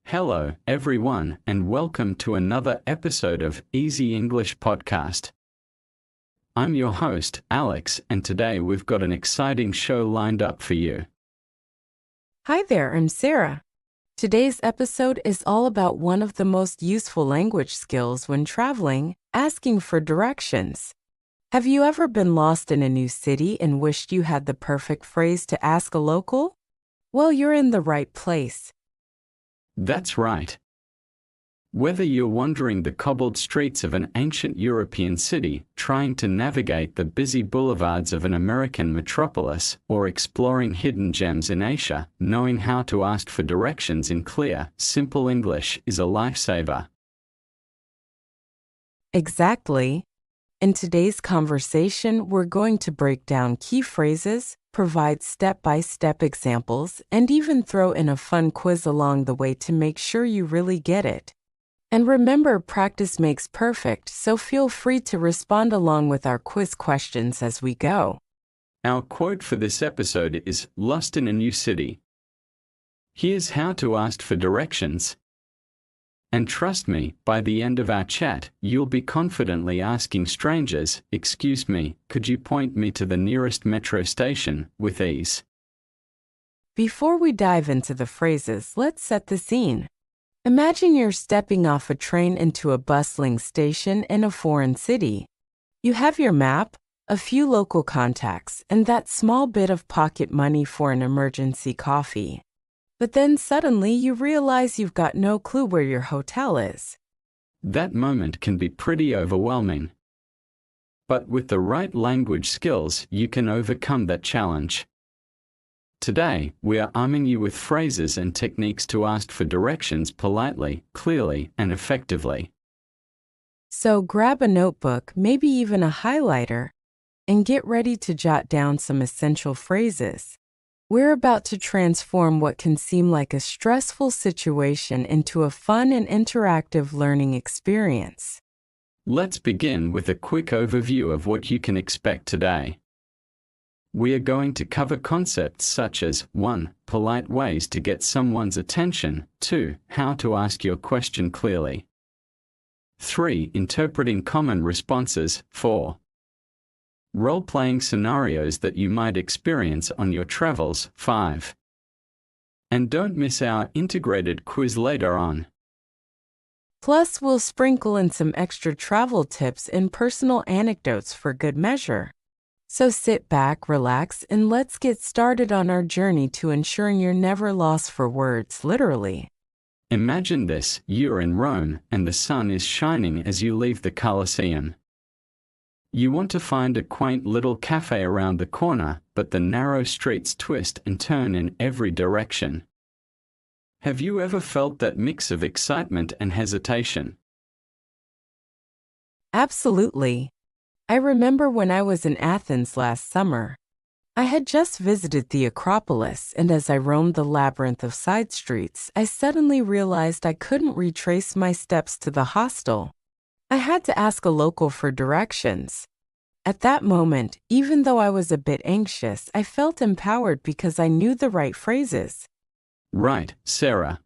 Hello, everyone, and welcome to another episode of Easy English Podcast. I'm your host, Alex, and today we've got an exciting show lined up for you. Hi there, I'm Sarah. Today's episode is all about one of the most useful language skills when traveling, asking for directions. Have you ever been lost in a new city and wished you had the perfect phrase to ask a local? Well, you're in the right place. That's right. Whether you're wandering the cobbled streets of an ancient European city, trying to navigate the busy boulevards of an American metropolis, or exploring hidden gems in Asia, knowing how to ask for directions in clear, simple English is a lifesaver. Exactly. In today's conversation, we're going to break down key phrases, provide step-by-step examples, and even throw in a fun quiz along the way to make sure you really get it. And remember, practice makes perfect, so feel free to respond along with our quiz questions as we go. Our quote for this episode is, "Lost in a new city. Here's how to ask for directions." And trust me, by the end of our chat, you'll be confidently asking strangers, "Excuse me, could you point me to the nearest metro station?" with ease. Before we dive into the phrases, let's set the scene. Imagine you're stepping off a train into a bustling station in a foreign city. You have your map, a few local contacts, and that small bit of pocket money for an emergency coffee. But then suddenly you realize you've got no clue where your hotel is. That moment can be pretty overwhelming. But with the right language skills, you can overcome that challenge. Today, we are arming you with phrases and techniques to ask for directions politely, clearly, and effectively. So grab a notebook, maybe even a highlighter, and get ready to jot down some essential phrases. We're about to transform what can seem like a stressful situation into a fun and interactive learning experience. Let's begin with a quick overview of what you can expect today. We are going to cover concepts such as 1. Polite ways to get someone's attention, 2. How to ask your question clearly, 3. Interpreting common responses, 4. Role-playing scenarios that you might experience on your travels, 5. And don't miss our integrated quiz later on. Plus, we'll sprinkle in some extra travel tips and personal anecdotes for good measure. So sit back, relax, and let's get started on our journey to ensuring you're never lost for words, literally. Imagine this, you're in Rome, and the sun is shining as you leave the Colosseum. You want to find a quaint little cafe around the corner, but the narrow streets twist and turn in every direction. Have you ever felt that mix of excitement and hesitation? Absolutely. I remember when I was in Athens last summer. I had just visited the Acropolis, and as I roamed the labyrinth of side streets, I suddenly realized I couldn't retrace my steps to the hostel. I had to ask a local for directions. At that moment, even though I was a bit anxious, I felt empowered because I knew the right phrases. Right, Sarah.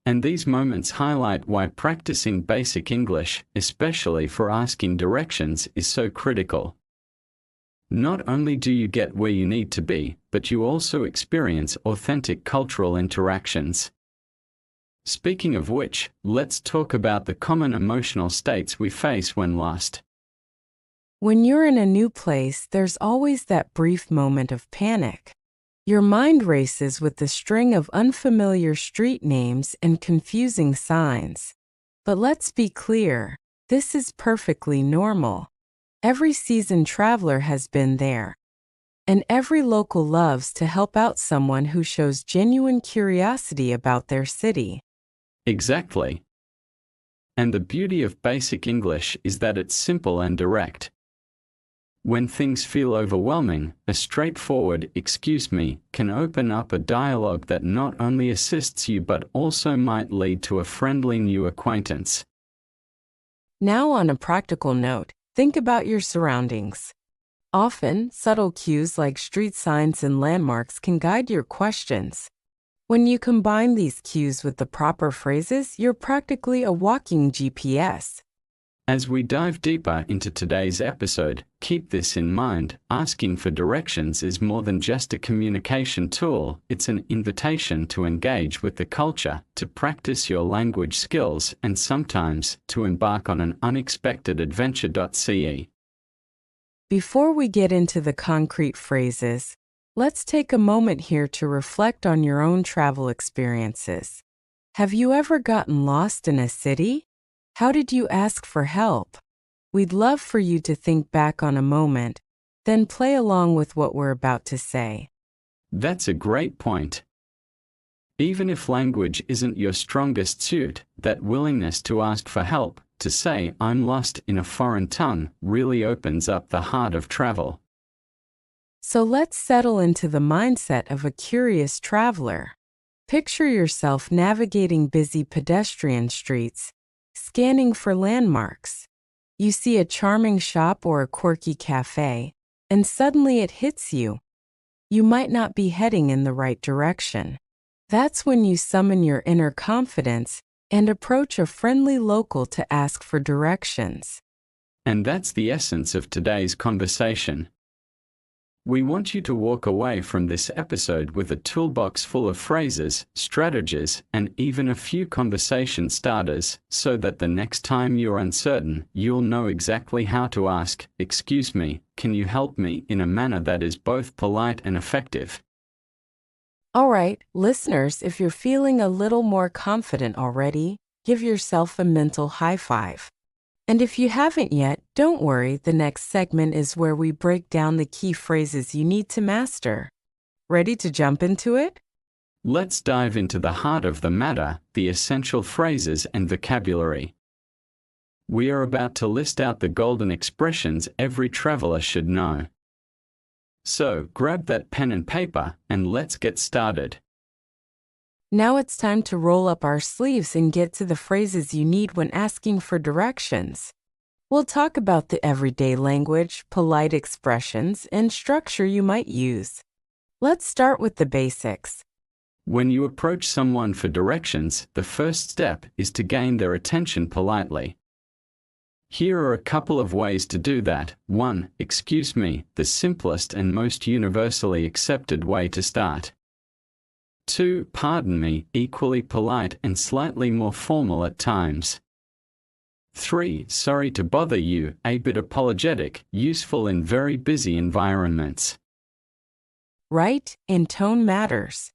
And these moments highlight why practicing basic English, especially for asking directions, is so critical. Not only do you get where you need to be, but you also experience authentic cultural interactions. Speaking of which, let's talk about the common emotional states we face when lost. When you're in a new place, there's always that brief moment of panic. Your mind races with the string of unfamiliar street names and confusing signs. But let's be clear, this is perfectly normal. Every seasoned traveler has been there. And every local loves to help out someone who shows genuine curiosity about their city. Exactly. And the beauty of basic English is that it's simple and direct. When things feel overwhelming, a straightforward "excuse me" can open up a dialogue that not only assists you but also might lead to a friendly new acquaintance. Now, on a practical note, think about your surroundings. Often, subtle cues like street signs and landmarks can guide your questions. When you combine these cues with the proper phrases, you're practically a walking GPS. As we dive deeper into today's episode, keep this in mind: asking for directions is more than just a communication tool, it's an invitation to engage with the culture, to practice your language skills, and sometimes to embark on an unexpected adventure.ce. Before we get into the concrete phrases, let's take a moment here to reflect on your own travel experiences. Have you ever gotten lost in a city? How did you ask for help? We'd love for you to think back on a moment, then play along with what we're about to say. That's a great point. Even if language isn't your strongest suit, that willingness to ask for help, to say "I'm lost" in a foreign tongue, really opens up the heart of travel. So let's settle into the mindset of a curious traveler. Picture yourself navigating busy pedestrian streets, scanning for landmarks. You see a charming shop or a quirky cafe, and suddenly it hits you. You might not be heading in the right direction. That's when you summon your inner confidence and approach a friendly local to ask for directions. And that's the essence of today's conversation. We want you to walk away from this episode with a toolbox full of phrases, strategies, and even a few conversation starters, so that the next time you're uncertain, you'll know exactly how to ask, "Excuse me, can you help me?" in a manner that is both polite and effective. All right, listeners, if you're feeling a little more confident already, give yourself a mental high five. And if you haven't yet, don't worry, the next segment is where we break down the key phrases you need to master. Ready to jump into it? Let's dive into the heart of the matter, the essential phrases and vocabulary. We are about to list out the golden expressions every traveler should know. So, grab that pen and paper, and let's get started. Now it's time to roll up our sleeves and get to the phrases you need when asking for directions. We'll talk about the everyday language, polite expressions, and structure you might use. Let's start with the basics. When you approach someone for directions, the first step is to gain their attention politely. Here are a couple of ways to do that. 1. Excuse me, the simplest and most universally accepted way to start. 2. Pardon me, equally polite and slightly more formal at times. 3. Sorry to bother you, a bit apologetic, useful in very busy environments. Right, and tone matters.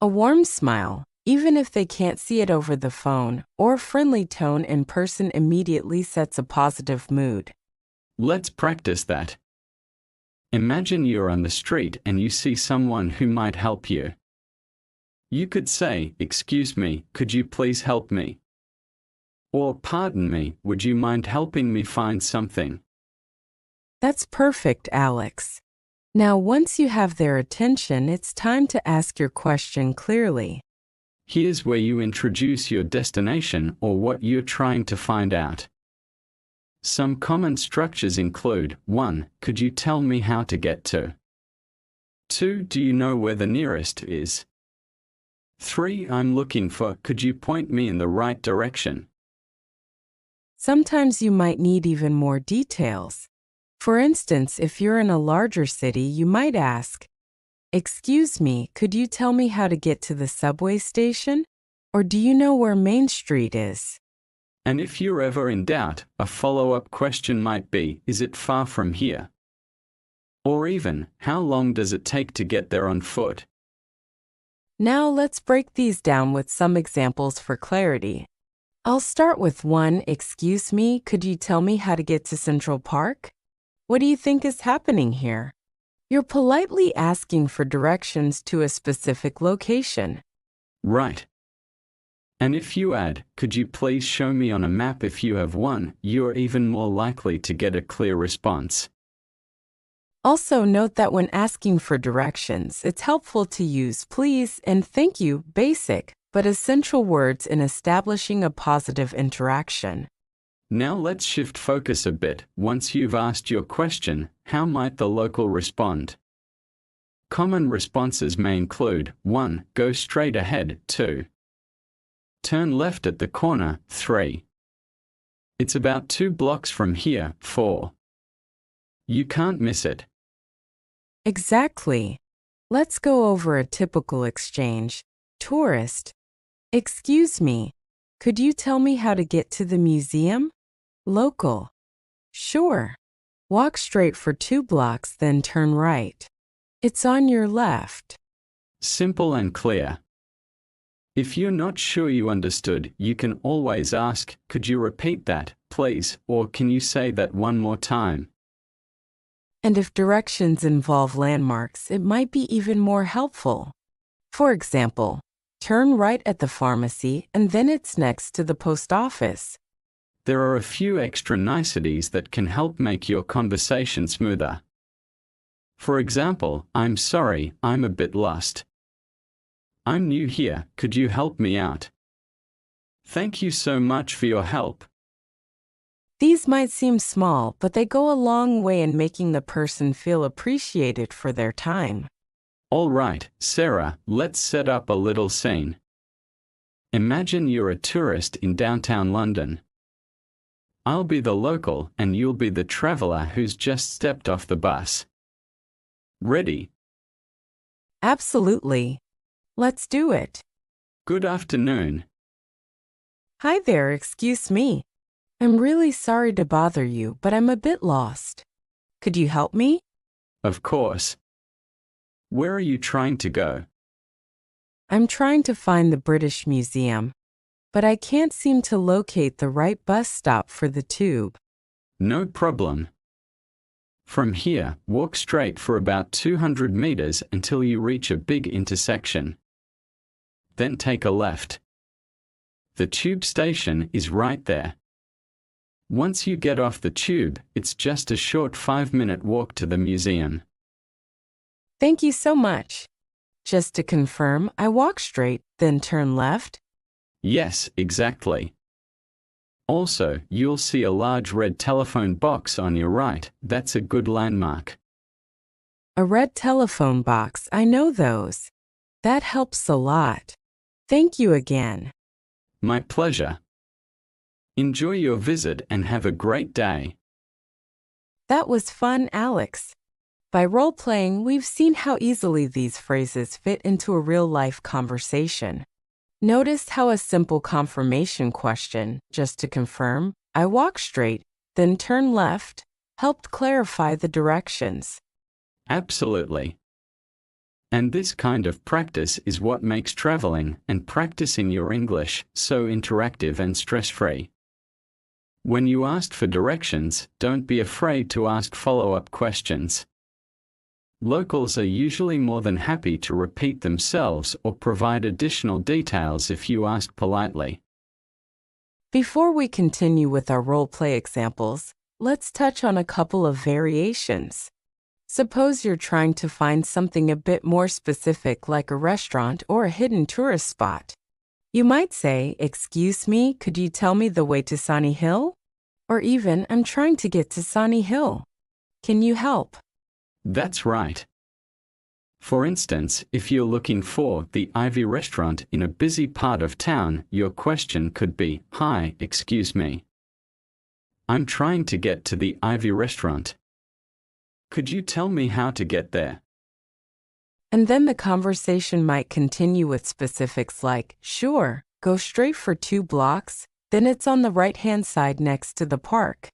A warm smile, even if they can't see it over the phone, or friendly tone in person immediately sets a positive mood. Let's practice that. Imagine you're on the street and you see someone who might help you. You could say, "Excuse me, could you please help me?" Or, "Pardon me, would you mind helping me find something?" That's perfect, Alex. Now, once you have their attention, it's time to ask your question clearly. Here's where you introduce your destination or what you're trying to find out. Some common structures include: 1. Could you tell me how to get to? 2. Do you know where the nearest is? 3. I'm looking for, could you point me in the right direction? Sometimes you might need even more details. For instance, if you're in a larger city, you might ask, "Excuse me, could you tell me how to get to the subway station? Or do you know where Main Street is?" And if you're ever in doubt, a follow-up question might be, "Is it far from here?" Or even, "How long does it take to get there on foot?" Now let's break these down with some examples for clarity. I'll start with 1. Excuse me, could you tell me how to get to Central Park? What do you think is happening here? You're politely asking for directions to a specific location. Right. And if you add, "Could you please show me on a map if you have one?" you're even more likely to get a clear response. Also note that when asking for directions, it's helpful to use "please" and "thank you," basic but essential words in establishing a positive interaction. Now let's shift focus a bit. Once you've asked your question, how might the local respond? Common responses may include 1. Go straight ahead, 2. Turn left at the corner, 3. It's about 2 blocks from here, 4. You can't miss it. Exactly. Let's go over a typical exchange. Tourist. Excuse me, could you tell me how to get to the museum? Local. Sure. Walk straight for 2 blocks, then turn right. It's on your left. Simple and clear. If you're not sure you understood, you can always ask, could you repeat that, please, or can you say that one more time? And if directions involve landmarks, it might be even more helpful. For example, turn right at the pharmacy and then it's next to the post office. There are a few extra niceties that can help make your conversation smoother. For example, I'm sorry, I'm a bit lost. I'm new here, could you help me out? Thank you so much for your help. These might seem small, but they go a long way in making the person feel appreciated for their time. All right, Sarah, let's set up a little scene. Imagine you're a tourist in downtown London. I'll be the local and you'll be the traveler who's just stepped off the bus. Ready? Absolutely. Let's do it. Good afternoon. Hi there, excuse me. I'm really sorry to bother you, but I'm a bit lost. Could you help me? Of course. Where are you trying to go? I'm trying to find the British Museum, but I can't seem to locate the right bus stop for the tube. No problem. From here, walk straight for about 200 meters until you reach a big intersection. Then take a left. The tube station is right there. Once you get off the tube, it's just a short 5-minute walk to the museum. Thank you so much. Just to confirm, I walk straight, then turn left? Yes, exactly. Also, you'll see a large red telephone box on your right. That's a good landmark. A red telephone box, I know those. That helps a lot. Thank you again. My pleasure. Enjoy your visit and have a great day. That was fun, Alex. By role-playing, we've seen how easily these phrases fit into a real-life conversation. Notice how a simple confirmation question, just to confirm, I walk straight, then turn left, helped clarify the directions. Absolutely. And this kind of practice is what makes traveling and practicing your English so interactive and stress-free. When you ask for directions, don't be afraid to ask follow-up questions. Locals are usually more than happy to repeat themselves or provide additional details if you ask politely. Before we continue with our role-play examples, let's touch on a couple of variations. Suppose you're trying to find something a bit more specific, like a restaurant or a hidden tourist spot. You might say, "Excuse me, could you tell me the way to Sunny Hill?" Or even, "I'm trying to get to Sunny Hill. Can you help?" That's right. For instance, if you're looking for the Ivy restaurant in a busy part of town, your question could be, "Hi, excuse me. I'm trying to get to the Ivy restaurant. Could you tell me how to get there?" And then the conversation might continue with specifics like, "Sure, go straight for 2 blocks, then it's on the right-hand side next to the park."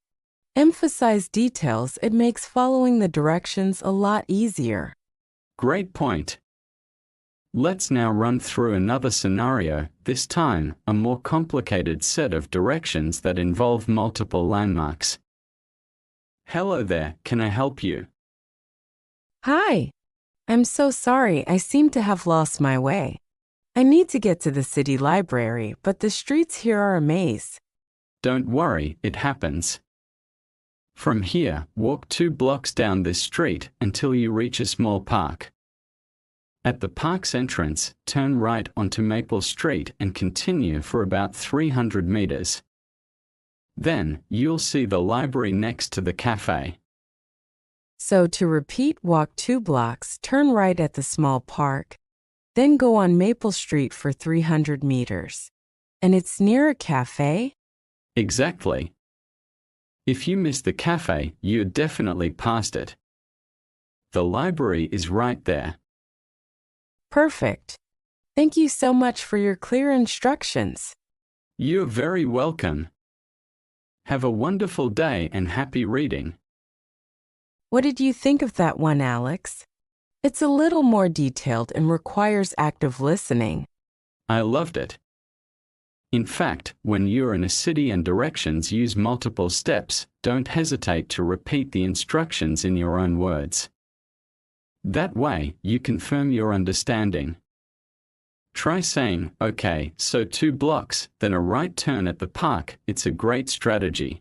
Emphasize details, it makes following the directions a lot easier. Great point. Let's now run through another scenario, this time a more complicated set of directions that involve multiple landmarks. Hello there, can I help you? Hi. I'm so sorry, I seem to have lost my way. I need to get to the city library, but the streets here are a maze. Don't worry, it happens. From here, walk 2 blocks down this street until you reach a small park. At the park's entrance, turn right onto Maple Street and continue for about 300 meters. Then, you'll see the library next to the cafe. So to repeat, walk 2 blocks, turn right at the small park, then go on Maple Street for 300 meters. And it's near a cafe? Exactly. If you miss the cafe, you're definitely past it. The library is right there. Perfect. Thank you so much for your clear instructions. You're very welcome. Have a wonderful day and happy reading. What did you think of that one, Alex? It's a little more detailed and requires active listening. I loved it. In fact, when you're in a city and directions use multiple steps, don't hesitate to repeat the instructions in your own words. That way, you confirm your understanding. Try saying, okay, so 2 blocks, then a right turn at the park. It's a great strategy.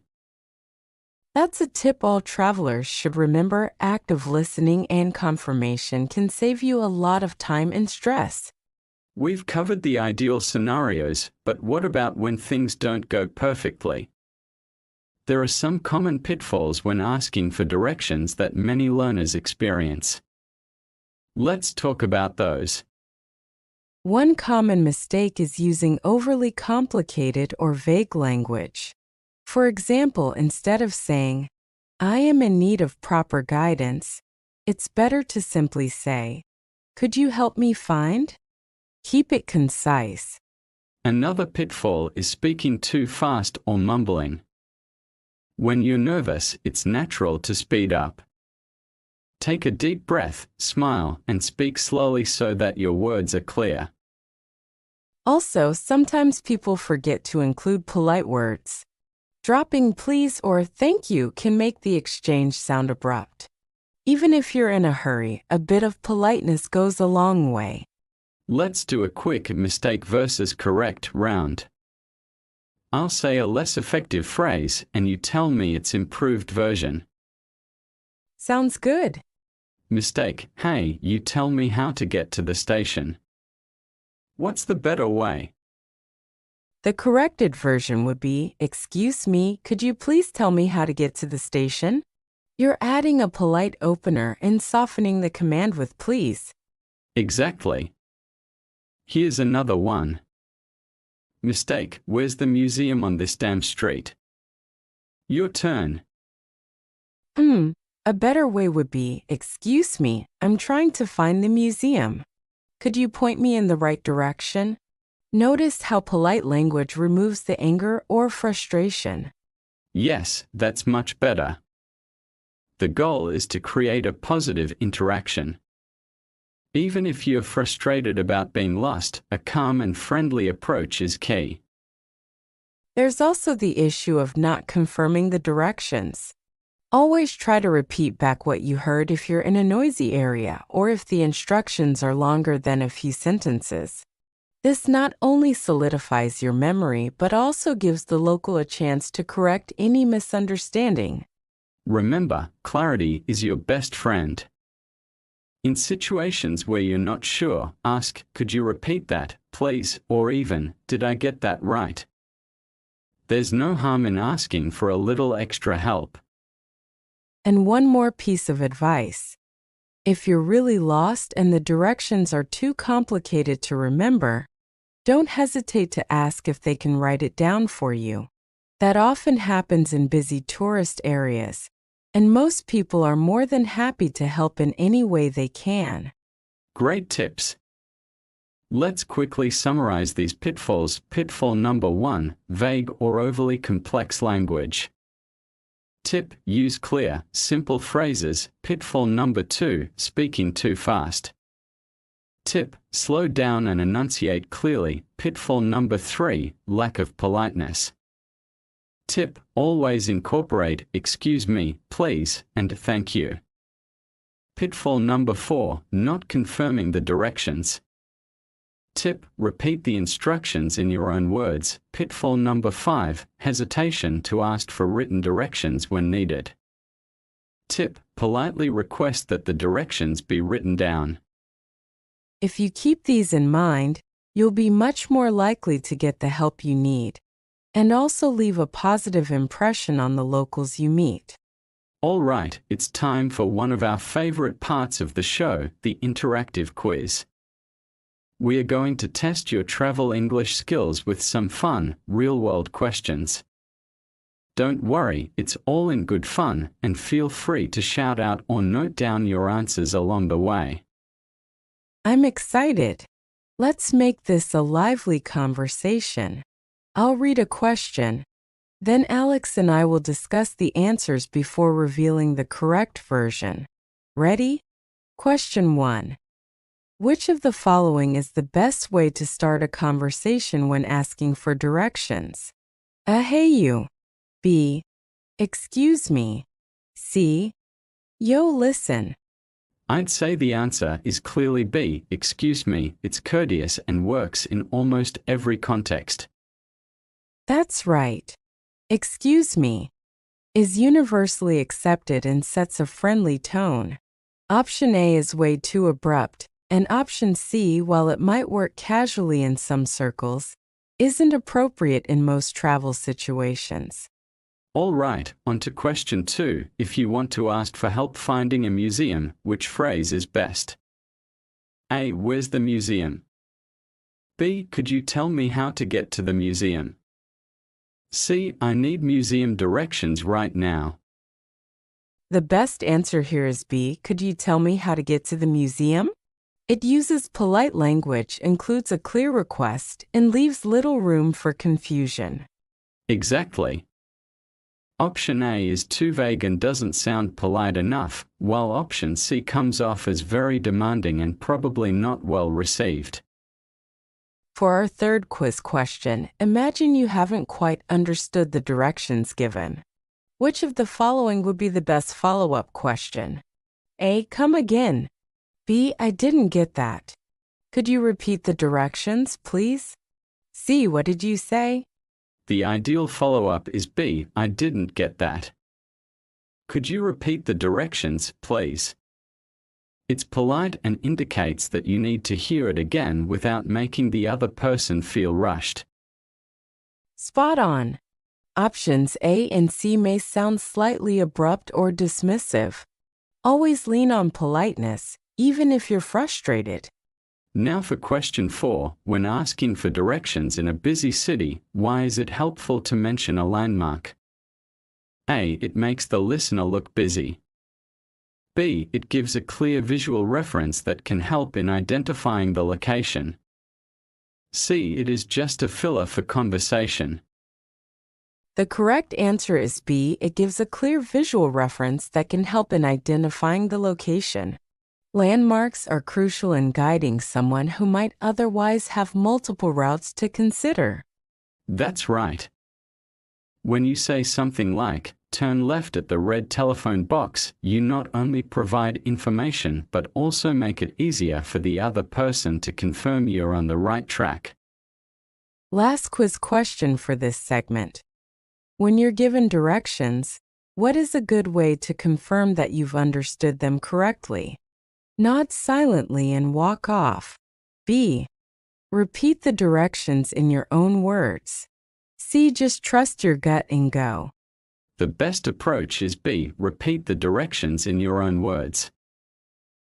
That's a tip all travelers should remember. Active listening and confirmation can save you a lot of time and stress. We've covered the ideal scenarios, but what about when things don't go perfectly? There are some common pitfalls when asking for directions that many learners experience. Let's talk about those. One common mistake is using overly complicated or vague language. For example, instead of saying, "I am in need of proper guidance," it's better to simply say, "Could you help me find?" Keep it concise. Another pitfall is speaking too fast or mumbling. When you're nervous, it's natural to speed up. Take a deep breath, smile, and speak slowly so that your words are clear. Also, sometimes people forget to include polite words. Dropping please or thank you can make the exchange sound abrupt. Even if you're in a hurry, a bit of politeness goes a long way. Let's do a quick mistake versus correct round. I'll say a less effective phrase and you tell me its improved version. Sounds good. Mistake, hey, you tell me how to get to the station. What's the better way? The corrected version would be, "Excuse me, could you please tell me how to get to the station?" You're adding a polite opener and softening the command with please. Exactly. Here's another one. Mistake, where's the museum on this damn street? Your turn. A better way would be, "Excuse me, I'm trying to find the museum. Could you point me in the right direction?" Notice how polite language removes the anger or frustration. Yes, that's much better. The goal is to create a positive interaction. Even if you're frustrated about being lost, a calm and friendly approach is key. There's also the issue of not confirming the directions. Always try to repeat back what you heard if you're in a noisy area or if the instructions are longer than a few sentences. This not only solidifies your memory, but also gives the local a chance to correct any misunderstanding. Remember, clarity is your best friend. In situations where you're not sure, ask, "Could you repeat that, please?" Or even, "Did I get that right?" There's no harm in asking for a little extra help. And one more piece of advice. If you're really lost and the directions are too complicated to remember, don't hesitate to ask if they can write it down for you. That often happens in busy tourist areas, and most people are more than happy to help in any way they can. Great tips. Let's quickly summarize these pitfalls. Pitfall number 1, vague or overly complex language. Tip, use clear, simple phrases. Pitfall number 2, speaking too fast. Tip, slow down and enunciate clearly. Pitfall number 3, lack of politeness. Tip, always incorporate "excuse me, please," and "thank you." Pitfall number 4, not confirming the directions. Tip, repeat the instructions in your own words. Pitfall number 5, hesitation to ask for written directions when needed. Tip, politely request that the directions be written down. If you keep these in mind, you'll be much more likely to get the help you need, and also leave a positive impression on the locals you meet. All right, it's time for one of our favorite parts of the show, the interactive quiz. We are going to test your travel English skills with some fun, real-world questions. Don't worry, it's all in good fun, and feel free to shout out or note down your answers along the way. I'm excited. Let's make this a lively conversation. I'll read a question. Then Alex and I will discuss the answers before revealing the correct version. Ready? Question 1. Which of the following is the best way to start a conversation when asking for directions? A. Hey you. B. Excuse me. C. Yo listen. I'd say the answer is clearly B. Excuse me, it's courteous and works in almost every context. That's right. Excuse me is universally accepted and sets a friendly tone. Option A is way too abrupt, and option C, while it might work casually in some circles, isn't appropriate in most travel situations. All right, on to question 2. If you want to ask for help finding a museum, which phrase is best? A. Where's the museum? B. Could you tell me how to get to the museum? C. I need museum directions right now. The best answer here is B. Could you tell me how to get to the museum? It uses polite language, includes a clear request, and leaves little room for confusion. Exactly. Option A is too vague and doesn't sound polite enough, while option C comes off as very demanding and probably not well received. For our third quiz question, imagine you haven't quite understood the directions given. Which of the following would be the best follow-up question? A. Come again. B. I didn't get that. Could you repeat the directions, please? C. What did you say? The ideal follow-up is B. I didn't get that. Could you repeat the directions, please? It's polite and indicates that you need to hear it again without making the other person feel rushed. Spot on. Options A and C may sound slightly abrupt or dismissive. Always lean on politeness, even if you're frustrated. Now for question 4. When asking for directions in a busy city, why is it helpful to mention a landmark? A. It makes the listener look busy. B. It gives a clear visual reference that can help in identifying the location. C. It is just a filler for conversation. The correct answer is B. It gives a clear visual reference that can help in identifying the location. Landmarks are crucial in guiding someone who might otherwise have multiple routes to consider. That's right. When you say something like, turn left at the red telephone box, you not only provide information but also make it easier for the other person to confirm you're on the right track. Last quiz question for this segment. When you're given directions, what is a good way to confirm that you've understood them correctly? Nod silently and walk off. B. Repeat the directions in your own words. C. Just trust your gut and go. The best approach is B. Repeat the directions in your own words.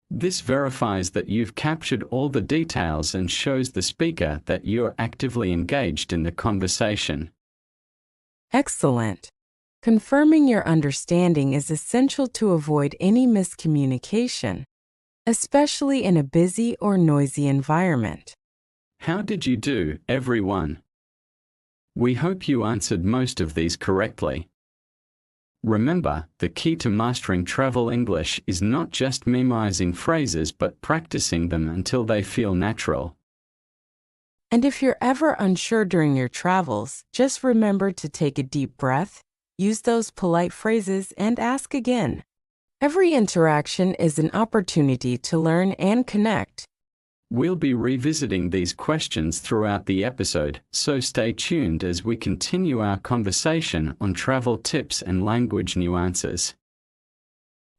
This verifies that you've captured all the details and shows the speaker that you're actively engaged in the conversation. Excellent. Confirming your understanding is essential to avoid any miscommunication, especially in a busy or noisy environment. How did you do, everyone? We hope you answered most of these correctly. Remember, the key to mastering travel English is not just memorizing phrases but practicing them until they feel natural. And if you're ever unsure during your travels, just remember to take a deep breath, use those polite phrases, and ask again. Every interaction is an opportunity to learn and connect. We'll be revisiting these questions throughout the episode, so stay tuned as we continue our conversation on travel tips and language nuances.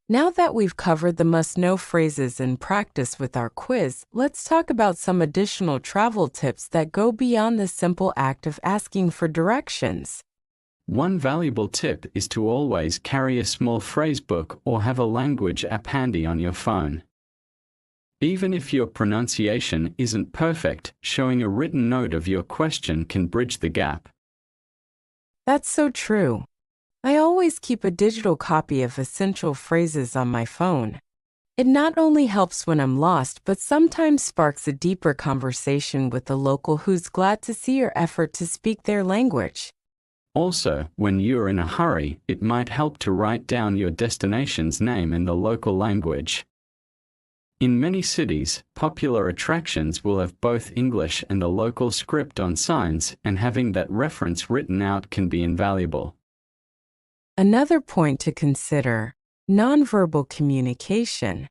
Now that we've covered the must-know phrases and practice with our quiz, let's talk about some additional travel tips that go beyond the simple act of asking for directions. One valuable tip is to always carry a small phrasebook or have a language app handy on your phone. Even if your pronunciation isn't perfect, showing a written note of your question can bridge the gap. That's so true. I always keep a digital copy of essential phrases on my phone. It not only helps when I'm lost, but sometimes sparks a deeper conversation with a local who's glad to see your effort to speak their language. Also, when you're in a hurry, it might help to write down your destination's name in the local language. In many cities, popular attractions will have both English and a local script on signs, and having that reference written out can be invaluable. Another point to consider: nonverbal communication.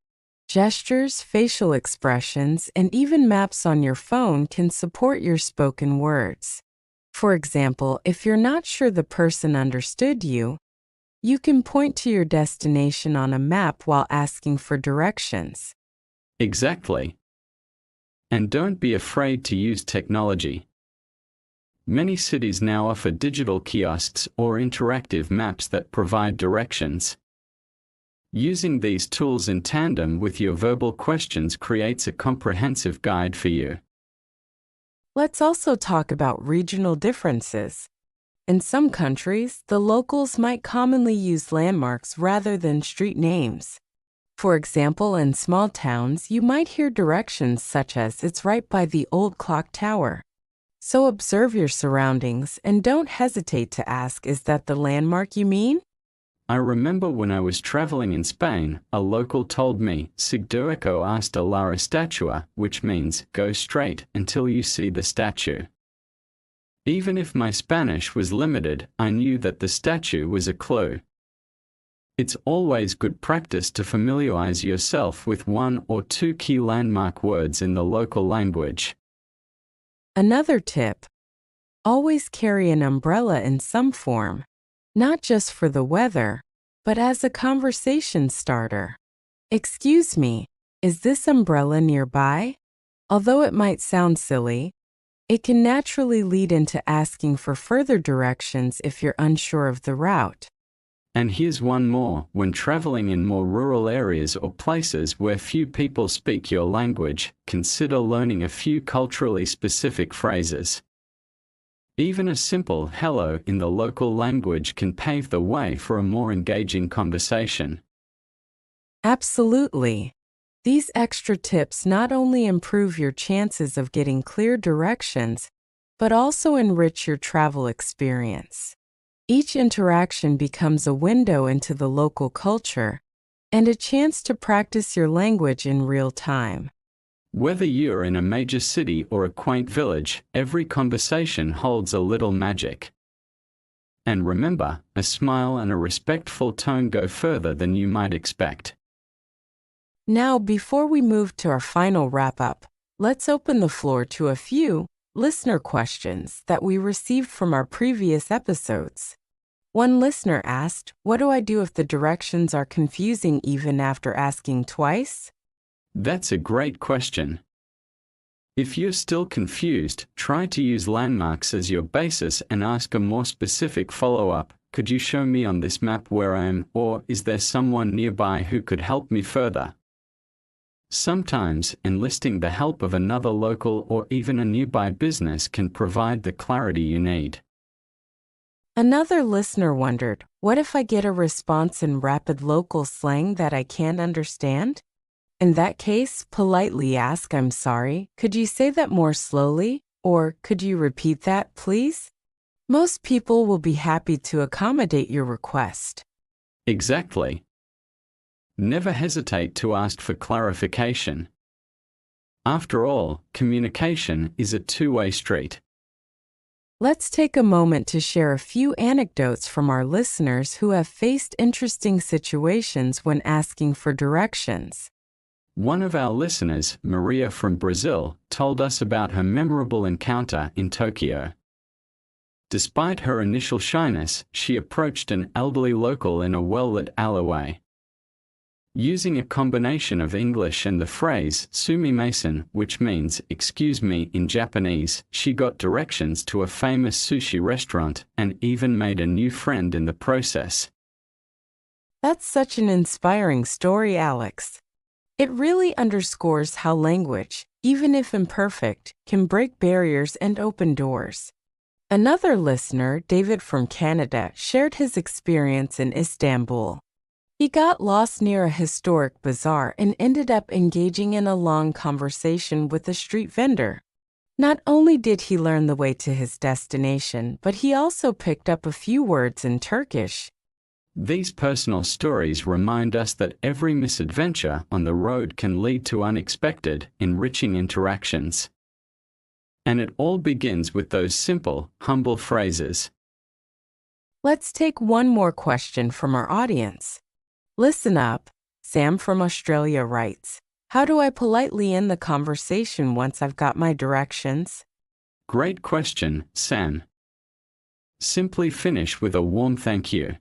Gestures, facial expressions, and even maps on your phone can support your spoken words. For example, if you're not sure the person understood you, you can point to your destination on a map while asking for directions. Exactly. And don't be afraid to use technology. Many cities now offer digital kiosks or interactive maps that provide directions. Using these tools in tandem with your verbal questions creates a comprehensive guide for you. Let's also talk about regional differences. In some countries, the locals might commonly use landmarks rather than street names. For example, in small towns, you might hear directions such as "it's right by the old clock tower." So observe your surroundings and don't hesitate to ask, "Is that the landmark you mean?" I remember when I was traveling in Spain, a local told me, "Seguido hasta la estatua," which means, "go straight until you see the statue." Even if my Spanish was limited, I knew that the statue was a clue. It's always good practice to familiarize yourself with one or two key landmark words in the local language. Another tip: always carry an umbrella in some form, not just for the weather, but as a conversation starter. "Excuse me, is this umbrella nearby?" Although it might sound silly, it can naturally lead into asking for further directions if you're unsure of the route. And here's one more: when traveling in more rural areas or places where few people speak your language, consider learning a few culturally specific phrases. Even a simple "hello" in the local language can pave the way for a more engaging conversation. Absolutely. These extra tips not only improve your chances of getting clear directions, but also enrich your travel experience. Each interaction becomes a window into the local culture and a chance to practice your language in real time. Whether you're in a major city or a quaint village, every conversation holds a little magic. And remember, a smile and a respectful tone go further than you might expect. Now, before we move to our final wrap-up, let's open the floor to a few listener questions that we received from our previous episodes. One listener asked, "What do I do if the directions are confusing even after asking twice?" That's a great question. If you're still confused, try to use landmarks as your basis and ask a more specific follow-up. "Could you show me on this map where I am?" or "Is there someone nearby who could help me further?" Sometimes, enlisting the help of another local or even a nearby business can provide the clarity you need. Another listener wondered, "What if I get a response in rapid local slang that I can't understand?" In that case, politely ask, "I'm sorry, could you say that more slowly?" or "Could you repeat that, please?" Most people will be happy to accommodate your request. Exactly. Never hesitate to ask for clarification. After all, communication is a two-way street. Let's take a moment to share a few anecdotes from our listeners who have faced interesting situations when asking for directions. One of our listeners, Maria from Brazil, told us about her memorable encounter in Tokyo. Despite her initial shyness, she approached an elderly local in a well-lit alleyway. Using a combination of English and the phrase sumimasen, which means excuse me in Japanese, she got directions to a famous sushi restaurant and even made a new friend in the process. That's such an inspiring story, Alex. It really underscores how language, even if imperfect, can break barriers and open doors. Another listener, David from Canada, shared his experience in Istanbul. He got lost near a historic bazaar and ended up engaging in a long conversation with a street vendor. Not only did he learn the way to his destination, but he also picked up a few words in Turkish. These personal stories remind us that every misadventure on the road can lead to unexpected, enriching interactions. And it all begins with those simple, humble phrases. Let's take one more question from our audience. Listen up. Sam from Australia writes, how do I politely end the conversation once I've got my directions? Great question, Sam. Simply finish with a warm thank you.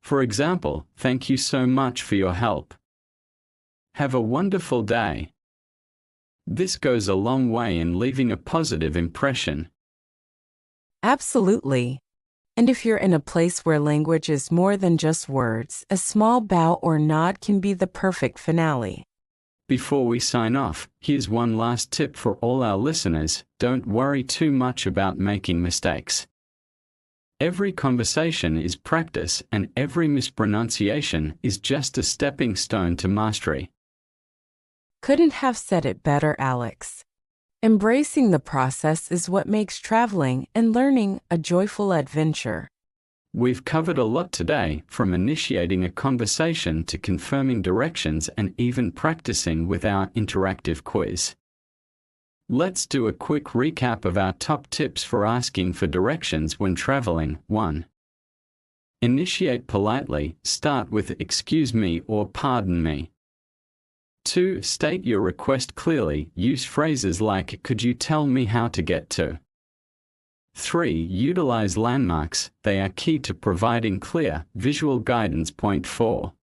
For example, thank you so much for your help. Have a wonderful day. This goes a long way in leaving a positive impression. Absolutely. And if you're in a place where language is more than just words, a small bow or nod can be the perfect finale. Before we sign off, here's one last tip for all our listeners: don't worry too much about making mistakes. Every conversation is practice, and every mispronunciation is just a stepping stone to mastery. Couldn't have said it better, Alex. Embracing the process is what makes traveling and learning a joyful adventure. We've covered a lot today, from initiating a conversation to confirming directions and even practicing with our interactive quiz. Let's do a quick recap of our top tips for asking for directions when traveling. 1. Initiate politely, start with excuse me or pardon me. 2. State your request clearly, use phrases like could you tell me how to get to. 3. Utilize landmarks, they are key to providing clear, visual guidance. 4.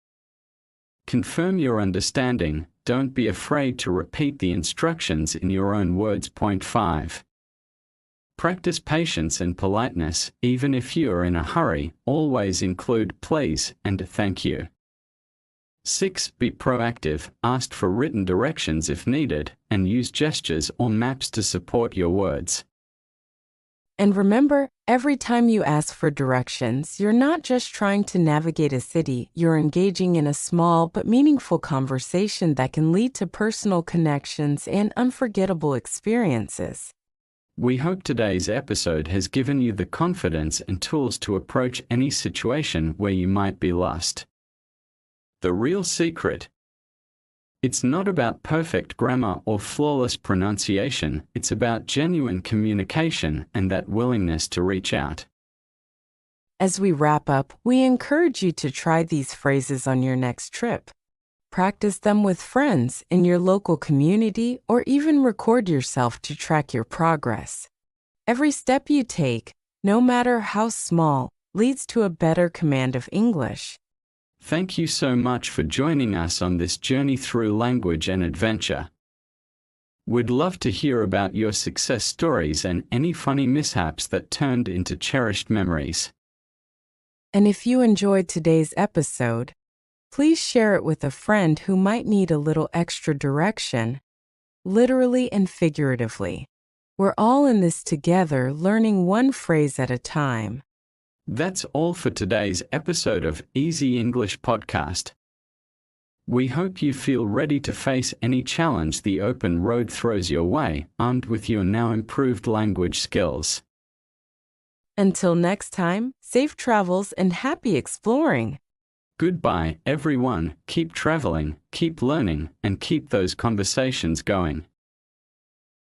Confirm your understanding, don't be afraid to repeat the instructions in your own words. 5. Practice patience and politeness, even if you are in a hurry, always include please and thank you. 6. Be proactive, ask for written directions if needed, and use gestures or maps to support your words. And remember, every time you ask for directions, you're not just trying to navigate a city, you're engaging in a small but meaningful conversation that can lead to personal connections and unforgettable experiences. We hope today's episode has given you the confidence and tools to approach any situation where you might be lost. The real secret: it's not about perfect grammar or flawless pronunciation, it's about genuine communication and that willingness to reach out. As we wrap up, we encourage you to try these phrases on your next trip. Practice them with friends in your local community or even record yourself to track your progress. Every step you take, no matter how small, leads to a better command of English. Thank you so much for joining us on this journey through language and adventure. We'd love to hear about your success stories and any funny mishaps that turned into cherished memories. And if you enjoyed today's episode, please share it with a friend who might need a little extra direction, literally and figuratively. We're all in this together, learning one phrase at a time. That's all for today's episode of Easy English Podcast. We hope you feel ready to face any challenge the open road throws your way, armed with your now improved language skills. Until next time, safe travels and happy exploring. Goodbye, everyone. Keep traveling, keep learning, and keep those conversations going.